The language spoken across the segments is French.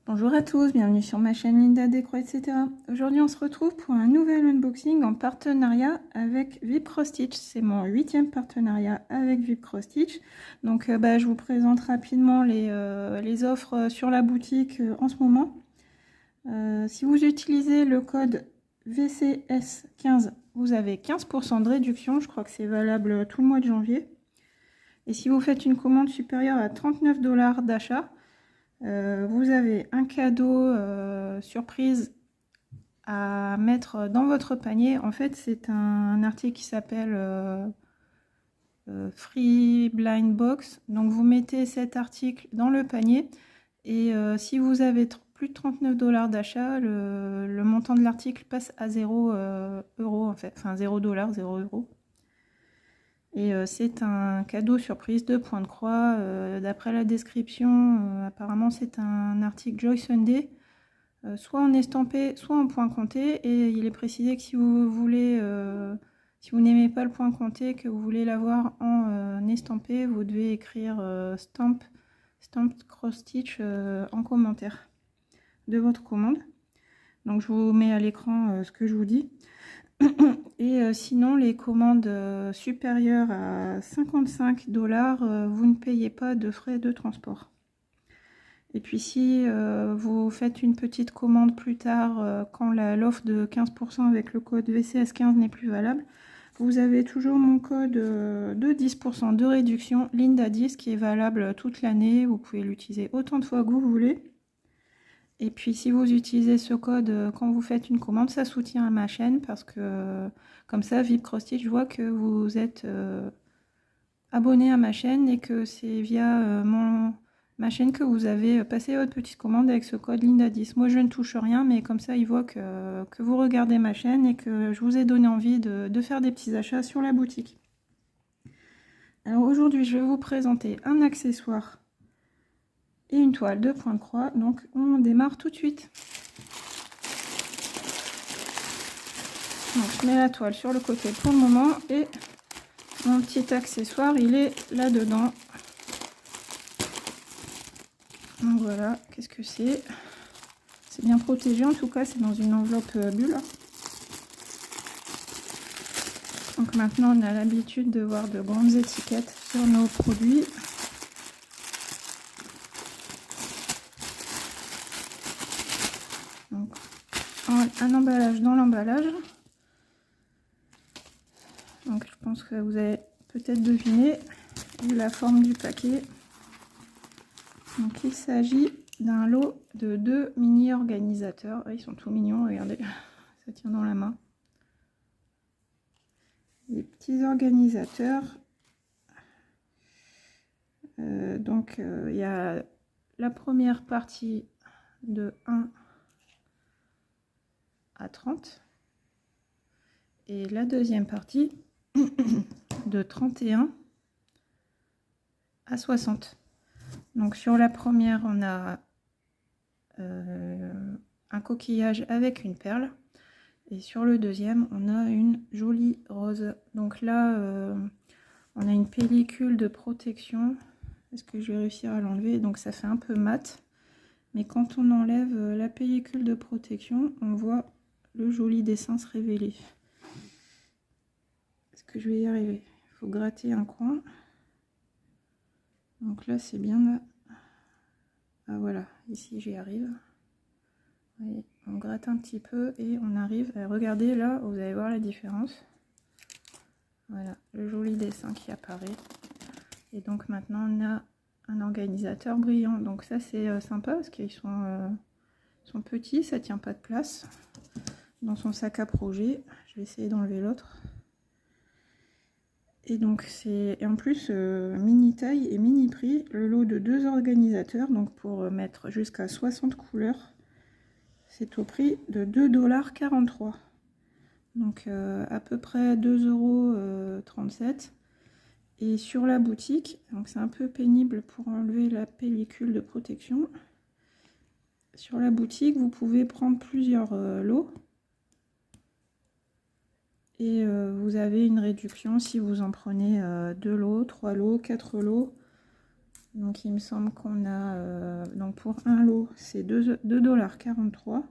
Bonjour à tous, bienvenue sur ma chaîne Linda Déco, etc. Aujourd'hui on se retrouve pour un nouvel unboxing en partenariat avec Vipcross-Stitch. C'est mon 8e partenariat avec Vipcross-Stitch. Donc je vous présente rapidement les offres sur la boutique en ce moment. Si vous utilisez le code VCS15, vous avez 15% de réduction. Je crois que c'est valable tout le mois de janvier. Et si vous faites une commande supérieure à 39 $ d'achat, vous avez un cadeau surprise à mettre dans votre panier. En fait, c'est un article qui s'appelle Free Blind Box. Donc, vous mettez cet article dans le panier et si vous avez plus de 39 $ d'achat, le montant de l'article passe à 0 euros en fait, enfin 0 $, 0 euros. Et c'est un cadeau surprise de point de croix. D'après la description, apparemment c'est un article Joy Sunday, soit en estampé, soit en point compté. Et il est précisé que si vous voulez, si vous n'aimez pas le point compté, que vous voulez l'avoir en estampé, vous devez écrire Stamped Cross Stitch en commentaire de votre commande. Donc je vous mets à l'écran ce que je vous dis. Et sinon, les commandes supérieures à 55 $, vous ne payez pas de frais de transport. Et puis si vous faites une petite commande plus tard, quand l'offre de 15% avec le code VCS15 n'est plus valable, vous avez toujours mon code de 10% de réduction Linda10 qui est valable toute l'année. Vous pouvez l'utiliser autant de fois que vous voulez. Et puis si vous utilisez ce code quand vous faites une commande, ça soutient ma chaîne parce que comme ça, Vipcross-Stitch, je vois que vous êtes abonné à ma chaîne et que c'est via ma chaîne que vous avez passé votre petite commande avec ce code Linda10. Moi, je ne touche rien, mais comme ça, il voit que vous regardez ma chaîne et que je vous ai donné envie de faire des petits achats sur la boutique. Alors aujourd'hui, je vais vous présenter un accessoire et une toile de point de croix. Donc on démarre tout de suite. Donc, je mets la toile sur le côté pour le moment et mon petit accessoire il est là dedans. Donc voilà, qu'est-ce que c'est? C'est bien protégé, en tout cas c'est dans une enveloppe bulle. Donc maintenant on a l'habitude de voir de grandes étiquettes sur nos produits. Donc un emballage dans l'emballage. Donc je pense que vous avez peut-être deviné vu la forme du paquet. Donc il s'agit d'un lot de 2 mini organisateurs. Ils sont tout mignons, regardez, ça tient dans la main. Des petits organisateurs. Il y a la première partie de 1 à 30 et la deuxième partie de 31 à 60. Donc sur la première on a un coquillage avec une perle et sur le deuxième on a une jolie rose. Donc là on a une pellicule de protection. Est-ce que je vais réussir à l'enlever? Donc ça fait un peu mat, mais quand on enlève la pellicule de protection on voit le joli dessin se révéler. Est-ce que je vais y arriver? Il faut gratter un coin. Donc là c'est bien là. Ah voilà, ici j'y arrive. Voyez, on gratte un petit peu et on arrive à regarder là, vous allez voir la différence. Voilà, le joli dessin qui apparaît. Et donc maintenant on a un organisateur brillant. Donc ça c'est sympa parce qu'ils sont petits, ça tient pas de place dans son sac à projet. Je vais essayer d'enlever l'autre. Et donc c'est en plus mini taille et mini prix, le lot de 2 organisateurs, donc pour mettre jusqu'à 60 couleurs, c'est au prix de 2,43 $. Donc à peu près 2,37 €. Et sur la boutique, donc c'est un peu pénible pour enlever la pellicule de protection. Sur la boutique, vous pouvez prendre plusieurs lots. Et vous avez une réduction si vous en prenez 2 lots, 3 lots, 4 lots. Donc il me semble qu'on a, donc pour un lot, c'est 2,43 $.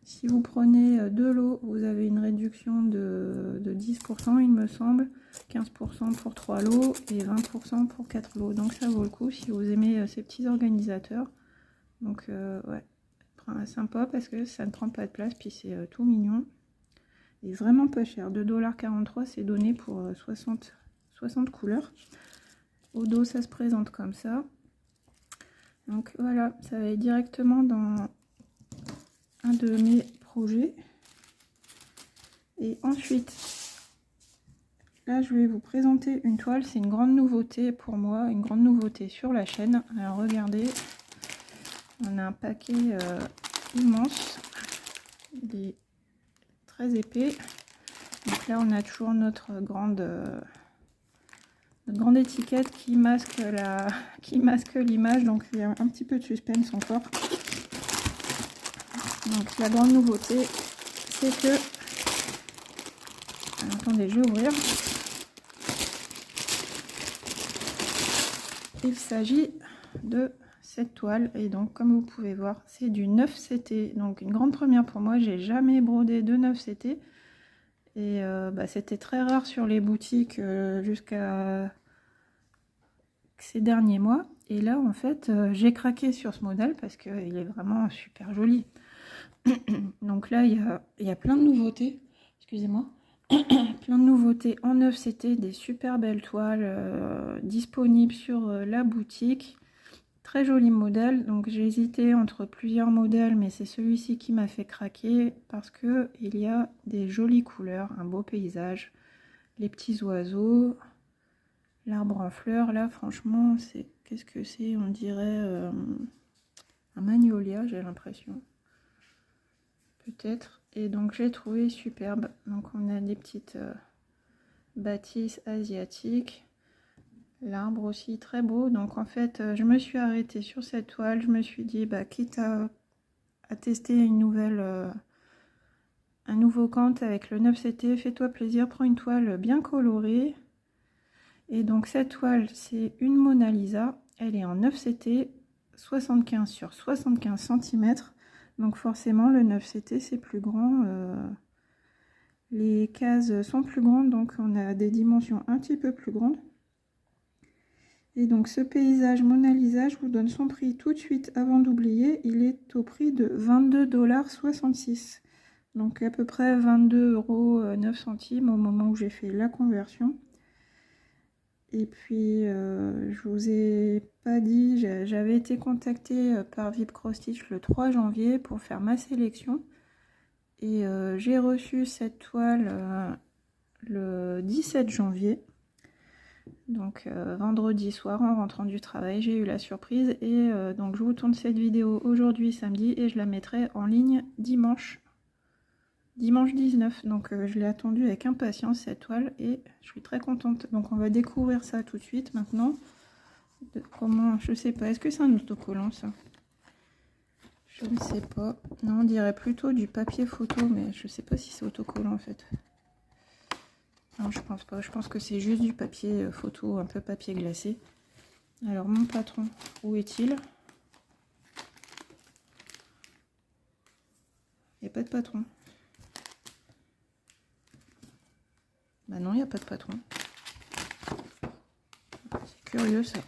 Si vous prenez 2 lots, vous avez une réduction de 10%, il me semble. 15% pour 3 lots et 20% pour 4 lots. Donc ça vaut le coup si vous aimez ces petits organisateurs. Donc ouais, sympa parce que ça ne prend pas de place, puis c'est tout mignon. Et vraiment pas cher. 2,43 $, c'est donné pour 60 couleurs. Au dos, ça se présente comme ça. Donc voilà, ça va être directement dans un de mes projets. Et ensuite, là, je vais vous présenter une toile. C'est une grande nouveauté pour moi, une grande nouveauté sur la chaîne. Alors regardez, on a un paquet immense. Il est très épais. Donc là, on a toujours notre grande étiquette qui masque l'image. Donc il y a un petit peu de suspense encore. Donc la grande nouveauté, c'est que... Alors, attendez, je vais ouvrir. Il s'agit de cette toile et donc comme vous pouvez voir, c'est du 9CT. Donc une grande première pour moi, j'ai jamais brodé de 9CT. Et c'était très rare sur les boutiques jusqu'à ces derniers mois. Et là, en fait, j'ai craqué sur ce modèle parce qu'il est vraiment super joli. Donc là, il y a plein de nouveautés. Excusez-moi. Plein de nouveautés en 9CT, des super belles toiles disponibles sur la boutique. Très joli modèle. Donc j'ai hésité entre plusieurs modèles, mais c'est celui-ci qui m'a fait craquer parce que il y a des jolies couleurs, un beau paysage, les petits oiseaux, l'arbre en fleurs. Là, franchement, c'est qu'est-ce que c'est? On dirait un magnolia, j'ai l'impression. Peut-être. Et donc j'ai trouvé superbe. Donc on a des petites bâtisses asiatiques. L'arbre aussi très beau. Donc en fait, je me suis arrêtée sur cette toile. Je me suis dit, quitte à tester un nouveau Kant avec le 9CT, fais-toi plaisir, prends une toile bien colorée. Et donc cette toile, c'est une Mona Lisa. Elle est en 9CT, 75 sur 75 cm. Donc forcément, le 9CT, c'est plus grand. Les cases sont plus grandes, donc on a des dimensions un petit peu plus grandes. Et donc ce paysage Mona Lisa, je vous donne son prix tout de suite avant d'oublier. Il est au prix de 22,66 $. Donc à peu près 22,09 € au moment où j'ai fait la conversion. Et puis je vous ai pas dit, j'avais été contactée par VIP Cross Stitch le 3 janvier pour faire ma sélection. Et j'ai reçu cette toile le 17 janvier. Donc vendredi soir en rentrant du travail, j'ai eu la surprise et donc je vous tourne cette vidéo aujourd'hui samedi et je la mettrai en ligne dimanche 19. Donc je l'ai attendue avec impatience cette toile et je suis très contente. Donc on va découvrir ça tout de suite maintenant. Comment, je sais pas, est-ce que c'est un autocollant ça? Je ne sais pas. Non, on dirait plutôt du papier photo, mais je sais pas si c'est autocollant en fait. Non, je pense pas. Je pense que c'est juste du papier photo, un peu papier glacé. Alors, mon patron, où est-il? Il n'y a pas de patron. Bah non, il n'y a pas de patron. C'est curieux ça.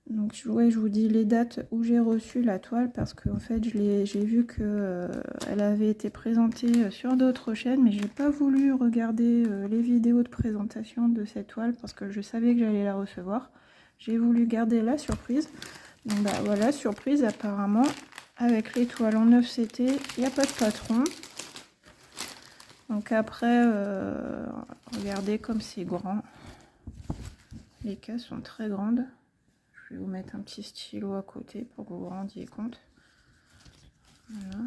Donc, je vous dis les dates où j'ai reçu la toile parce qu'en fait, j'ai vu que elle avait été présentée sur d'autres chaînes, mais j'ai pas voulu regarder les vidéos de présentation de cette toile parce que je savais que j'allais la recevoir. J'ai voulu garder la surprise. Donc voilà, surprise apparemment, avec les toiles en 9CT, il n'y a pas de patron. Donc après, regardez comme c'est grand. Les cases sont très grandes. Je vais vous mettre un petit stylo à côté pour que vous vous rendiez compte. Voilà.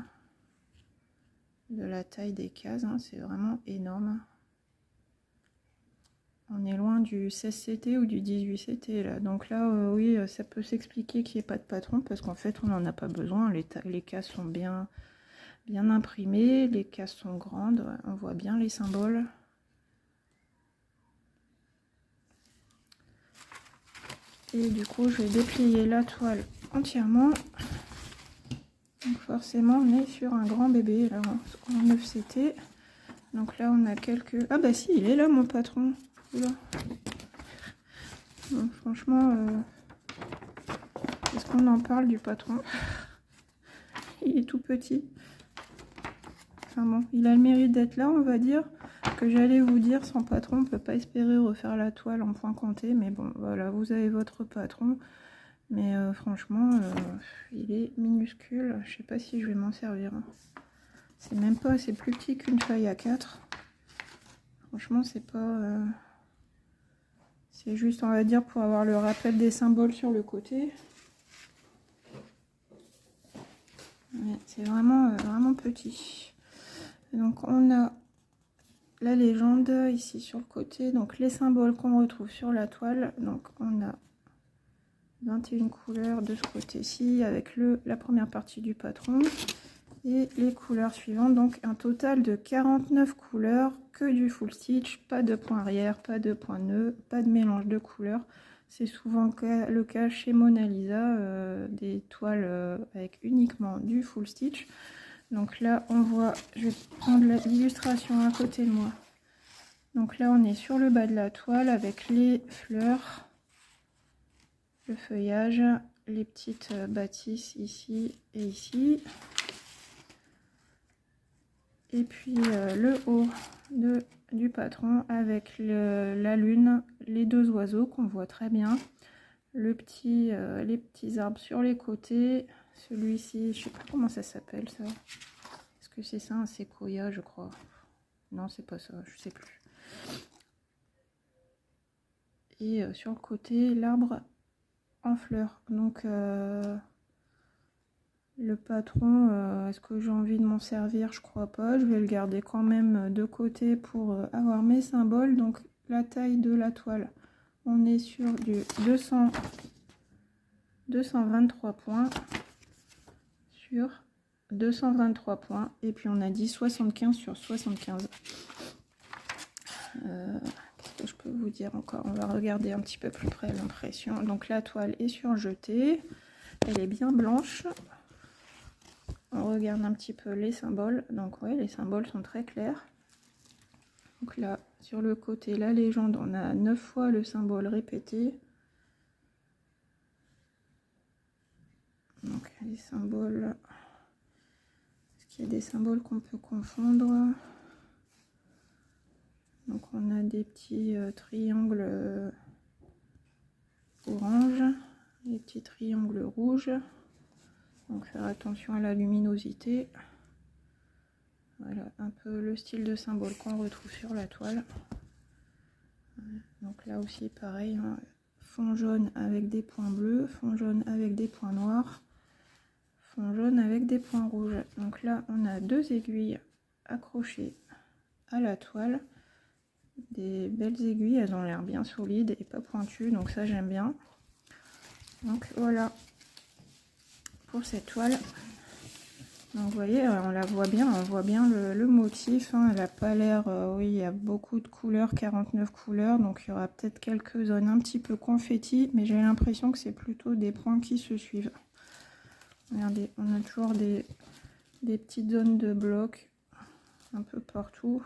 De la taille des cases, hein, c'est vraiment énorme. On est loin du 16CT ou du 18CT là. Donc là, oui, ça peut s'expliquer qu'il n'y ait pas de patron parce qu'en fait, on n'en a pas besoin. Les cases sont bien imprimées, les cases sont grandes, on voit bien les symboles. Et du coup, je vais déplier la toile entièrement. Donc forcément, on est sur un grand bébé, là, en 9 CT. Donc là, on a quelques... Ah bah si, il est là, mon patron. Oula. Donc, franchement, est-ce qu'on en parle du patron? Il est tout petit. Enfin bon, il a le mérite d'être là, on va dire. Que j'allais vous dire, sans patron, on ne peut pas espérer refaire la toile en point compté. Mais bon, voilà, vous avez votre patron. Mais franchement, il est minuscule. Je sais pas si je vais m'en servir. C'est même pas, c'est plus petit qu'une feuille A4. Franchement, c'est pas... c'est juste, on va dire, pour avoir le rappel des symboles sur le côté. Ouais, c'est vraiment, vraiment petit. Et donc, on a la légende ici sur le côté. Donc, les symboles qu'on retrouve sur la toile. Donc, on a 21 couleurs de ce côté-ci avec la première partie du patron. Et les couleurs suivantes, donc un total de 49 couleurs, que du full stitch, pas de point arrière, pas de point nœud, pas de mélange de couleurs. C'est souvent le cas chez Mona Lisa, des toiles avec uniquement du full stitch. Donc là, on voit, je vais prendre l'illustration à côté de moi. Donc là, on est sur le bas de la toile avec les fleurs, le feuillage, les petites bâtisses ici et ici. Et puis le haut du patron avec la lune, les deux oiseaux qu'on voit très bien, les petits arbres sur les côtés, celui-ci, je sais pas comment ça s'appelle ça. Est-ce que c'est ça, un séquoia, je crois? Non, c'est pas ça, je sais plus. Et sur le côté, l'arbre en fleurs. Donc le patron, est-ce que j'ai envie de m'en servir? Je crois pas. Je vais le garder quand même de côté pour avoir mes symboles. Donc la taille de la toile, on est sur du 223 points sur 223 points. Et puis on a dit 75 sur 75. Qu'est-ce que je peux vous dire encore? On va regarder un petit peu plus près l'impression. Donc la toile est surjetée. Elle est bien blanche. On regarde un petit peu les symboles. Donc ouais, les symboles sont très clairs. Donc là, sur le côté, la légende, on a 9 fois le symbole répété. Donc les symboles... Est-ce qu'il y a des symboles qu'on peut confondre? Donc on a des petits triangles orange, des petits triangles rouges. Donc faire attention à la luminosité. Voilà un peu le style de symbole qu'on retrouve sur la toile. Donc là aussi pareil, hein, fond jaune avec des points bleus, fond jaune avec des points noirs, fond jaune avec des points rouges. Donc là on a deux aiguilles accrochées à la toile. Des belles aiguilles, elles ont l'air bien solides et pas pointues, donc ça j'aime bien. Donc voilà pour cette toile. Donc vous voyez, on la voit bien, on voit bien le motif, hein. Elle n'a pas l'air, oui, il y a beaucoup de couleurs, 49 couleurs, donc il y aura peut-être quelques zones un petit peu confetti, mais j'ai l'impression que c'est plutôt des points qui se suivent. Regardez, on a toujours des petites zones de blocs un peu partout.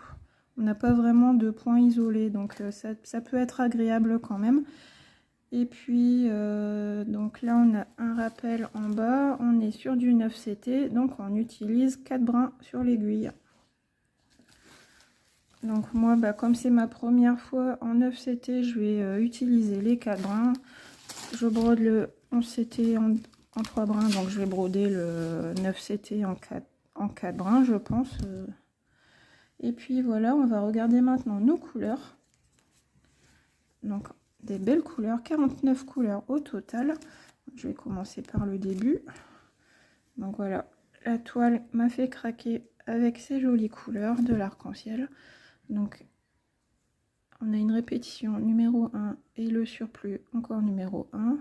On n'a pas vraiment de points isolés, donc ça peut être agréable quand même. Et puis, donc là, on a un rappel en bas. On est sur du 9 CT, donc on utilise 4 brins sur l'aiguille. Donc moi, bah, comme c'est ma première fois en 9 CT, je vais utiliser les 4 brins. Je brode le 11 CT en 3 brins, donc je vais broder le 9 CT en 4 brins, je pense. Et puis voilà, on va regarder maintenant nos couleurs. Donc des belles couleurs, 49 couleurs au total. Je vais commencer par le début. Donc voilà, la toile m'a fait craquer avec ces jolies couleurs de l'arc-en-ciel. Donc on a une répétition numéro 1 et le surplus encore numéro 1.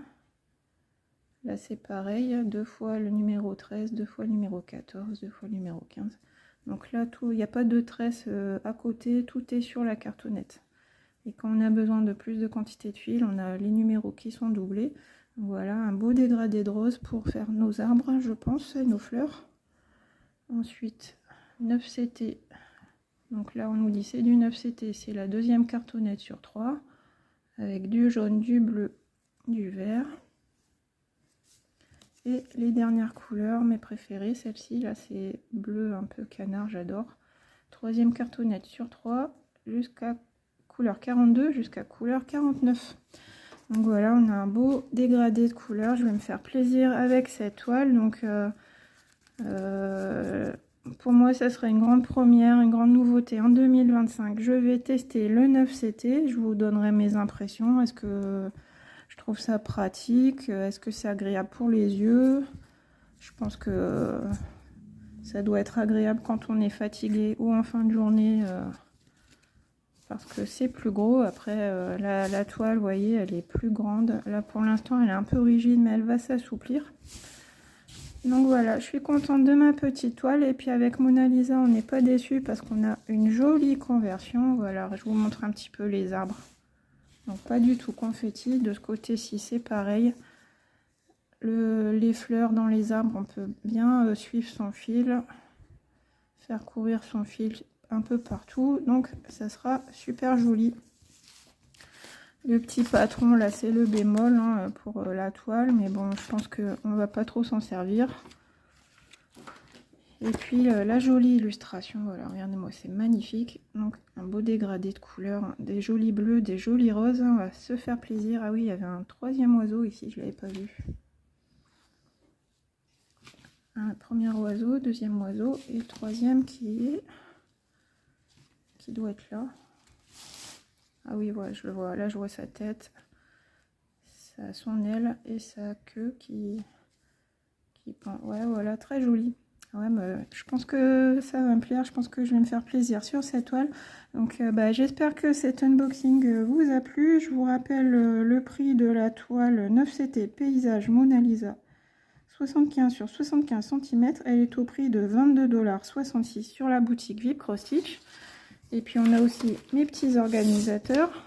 Là c'est pareil, deux fois le numéro 13, deux fois le numéro 14, deux fois le numéro 15. Donc là, il n'y a pas de tresse à côté, tout est sur la cartonnette. Et quand on a besoin de plus de quantité de fil, on a les numéros qui sont doublés. Voilà, un beau dégradé de rose pour faire nos arbres, je pense, et nos fleurs. Ensuite, 9CT. Donc là, on nous dit c'est du 9CT, c'est la deuxième cartonnette sur 3, avec du jaune, du bleu, du vert. Et les dernières couleurs, mes préférées, celle-ci, là, c'est bleu un peu canard, j'adore. Troisième cartonnette sur 3, jusqu'à couleur 42, jusqu'à couleur 49. Donc voilà, on a un beau dégradé de couleurs. Je vais me faire plaisir avec cette toile. Donc pour moi, ça sera une grande première, une grande nouveauté en 2025. Je vais tester le 9CT. Je vous donnerai mes impressions. Est-ce que je trouve ça pratique? Est-ce que c'est agréable pour les yeux? Je pense que ça doit être agréable quand on est fatigué ou en fin de journée. Parce que c'est plus gros. Après la toile, vous voyez, elle est plus grande. Là pour l'instant elle est un peu rigide, mais elle va s'assouplir. Donc voilà, je suis contente de ma petite toile. Et puis avec Mona Lisa, on n'est pas déçu parce qu'on a une jolie conversion. Voilà, je vous montre un petit peu les arbres. Donc pas du tout confetti. De ce côté-ci c'est pareil. Les fleurs dans les arbres, on peut bien suivre son fil, faire courir son fil un peu partout, donc ça sera super joli. Le petit patron là, c'est le bémol hein, pour la toile, mais bon, je pense que on va pas trop s'en servir. Et puis la jolie illustration, voilà, regardez-moi, c'est magnifique. Donc un beau dégradé de couleurs, des jolis bleus, des jolis roses, hein, on va se faire plaisir. Ah oui, il y avait un troisième oiseau ici, je l'avais pas vu. Un premier oiseau, deuxième oiseau et le troisième qui doit être là. Ah oui, voilà, je le vois. Là, je vois sa tête, son aile et sa queue qui pend. Ouais, voilà, très joli. Ouais, je pense que ça va me plaire. Je pense que je vais me faire plaisir sur cette toile. Donc, j'espère que cet unboxing vous a plu. Je vous rappelle le prix de la toile 9CT Paysage Mona Lisa 75 sur 75 cm. Elle est au prix de 22,66 $ sur la boutique VIP Cross Stitch. Et puis on a aussi mes petits organisateurs.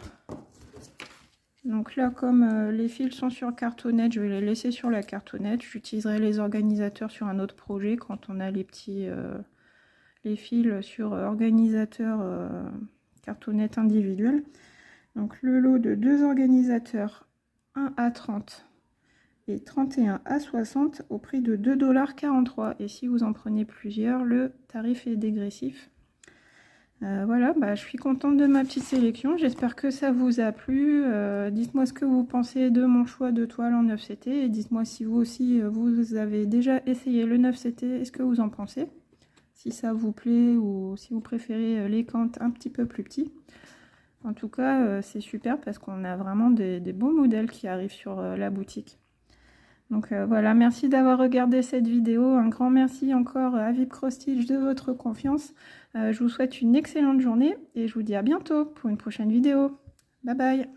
Donc là, comme les fils sont sur cartonnette, je vais les laisser sur la cartonnette. J'utiliserai les organisateurs sur un autre projet quand on a les petits les fils sur organisateur cartonnette individuelle. Donc le lot de 2 organisateurs, 1 à 30 et 31 à 60 au prix de 2,43 $. Et si vous en prenez plusieurs, le tarif est dégressif. Voilà, je suis contente de ma petite sélection. J'espère que ça vous a plu. Dites-moi ce que vous pensez de mon choix de toile en 9CT. Et dites-moi si vous aussi, vous avez déjà essayé le 9CT. Est-ce que vous en pensez? Si ça vous plaît ou si vous préférez les cantes un petit peu plus petits. En tout cas, c'est super parce qu'on a vraiment des beaux modèles qui arrivent sur la boutique. Donc voilà, merci d'avoir regardé cette vidéo. Un grand merci encore à VIP Cross Stitch de votre confiance. Je vous souhaite une excellente journée et je vous dis à bientôt pour une prochaine vidéo. Bye bye!